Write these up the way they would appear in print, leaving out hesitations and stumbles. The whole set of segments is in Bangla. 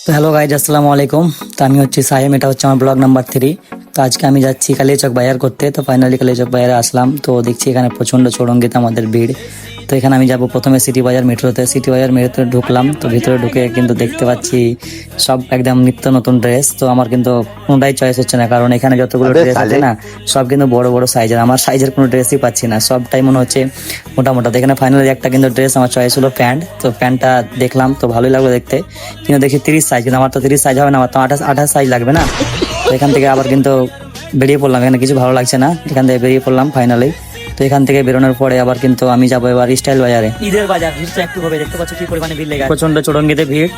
তো হ্যালো গাইজ, আসসালামু আলাইকুম। তো আমি হচ্ছে সাইম, এটা হচ্ছে আমার ব্লগ নাম্বার 3। তো আজকে আমি যাচ্ছি কালিয়াচক বাজার করতে। তো ফাইনালি কালিয়াচক বাজারে আসলাম। তো দেখছি এখানে প্রচণ্ড চৌরঙ্গিতে আমাদের ভিড়। তো এখানে আমি যাব প্রথমে সিটি বাজার মেট্রোতে। সিটি বাজার মেট্রোতে ঢুকলাম। তো ভিতরে ঢুকে কিন্তু দেখতে পাচ্ছি সব একদম নিত্য নতুন ড্রেস। তো আমার কিন্তু কোনটাই চয়েস হচ্ছে না, কারণ এখানে যতগুলো ড্রেস আছে না, সব কিন্তু বড় বড় সাইজের। আমার সাইজের কোনো ড্রেসই পাচ্ছি না, সবটাই মনে হচ্ছে মোটা মোটা। তো এখানে ফাইনালি একটা কিন্তু ড্রেস আমার চয়েস হলো প্যান্ট। তো প্যান্টটা দেখলাম, তো ভালোই লাগলো দেখতে, কিন্তু দেখি 30 সাইজ, কিন্তু আমার তো 30 সাইজ হবে না, আমার তো 28 সাইজ লাগবে না। তো এখান থেকে আবার কিন্তু বেরিয়ে পড়লাম, এখানে কিছু ভালো লাগছে না, এখান থেকে বেরিয়ে পড়লাম ফাইনালি। তো এখান থেকে বেরোনোর পরে আবার কিন্তু আমি যাবো এবার স্টাইল বাজারে। ঈদের বাজার ভিড়টা একটু হবে, দেখতে পাচ্ছ কি পরিমাণে ভিড় লেগে আছে, প্রচন্ড চৌরঙ্গিতে ভিড়।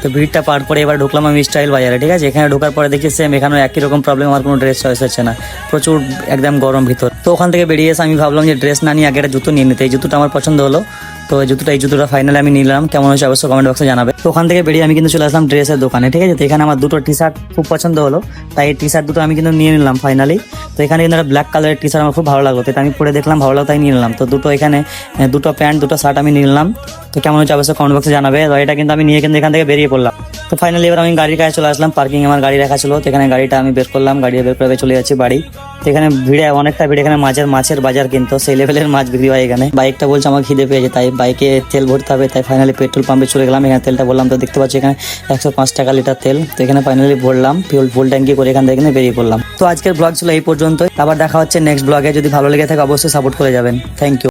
তো ভিড়টা পার করে এবার ঢুকলাম আমি স্টাইল বাজারে, ঠিক আছে। এখানে ঢোকার পরে দেখছি সেম এখানেও একই রকম প্রবলেম, আমার কোনো ড্রেস চয়েস হচ্ছে না, প্রচুর একদম গরম ভিতর। তো ওখান থেকে বেরিয়ে এসে আমি ভাবলাম যে ড্রেস না নিয়ে আগে একটা জুতো নিয়ে নিতে। এই জুতোটা আমার পছন্দ হলো, তো এই জুতোটা ফাইনালি আমি নিলাম। কেমন হয়েছে অবশ্যই কমেন্ট বক্সে জানাবে। তো ওখান থেকে বেরিয়ে আমি কিন্তু চলে আসলাম ড্রেসের দোকানে, ঠিক আছে। তো এখানে আমার দুটো টি শার্ট খুব পছন্দ হলো, তাই এই টি শার্ট দুটো আমি কিন্তু নিয়ে নিলাম ফাইনালি। তো এখানে কিন্তু একটা ব্ল্যাক কালারের টি শার্ট আমার খুব ভালো লাগলো, তো এটা আমি পরে দেখলাম ভালো লাগলো, তাই নিয়ে নিলাম। তো দুটো এখানে দুটো প্যান্ট দুটো শার্ট আমি নিয়ে নিলাম। তো কেমন হচ্ছে অবশ্যই কমেন্ট বক্সে জানাবে। তো এটা কিন্তু আমি নিয়ে কিন্তু এখান থেকে বেরিয়ে পড়লাম। তো ফাইনালি এবার আমি গাড়ির কাছে চলে আসলাম, পার্কিং আমার গাড়ি রাখা ছিল। তো এখানে গাড়িটা আমি বের করলাম, গাড়ি বের করে চলে যাচ্ছি বাড়ি। তো এখানে ভিড়ে অনেকটা ভিড়, এখানে মাছের বাজার, কিন্তু সেই লেভেলের মাছ বিক্রি হয় এখানে। বাইকটা বলছে আমার খিদে পেয়েছে, তাই বাইকে তেল ভরতে হবে, তাই ফাইনালি পেট্রোল পাম্পে চলে গেলাম। এখানে তেলটা বললাম, তো দেখতে পাচ্ছি এখানে 105 টাকা লিটার তেল। তো এখানে ফাইনালি ভরলাম, ফুল ট্যাঙ্কি করে এখান থেকে বেরিয়ে পড়লাম। তো আজকের ব্লগ ছিল এই পর্যন্ত, আবার দেখা হচ্ছে নেক্সট ব্লগে। যদি ভালো লেগে থাকে অবশ্যই সাপোর্ট করে যাবেন। Thank you.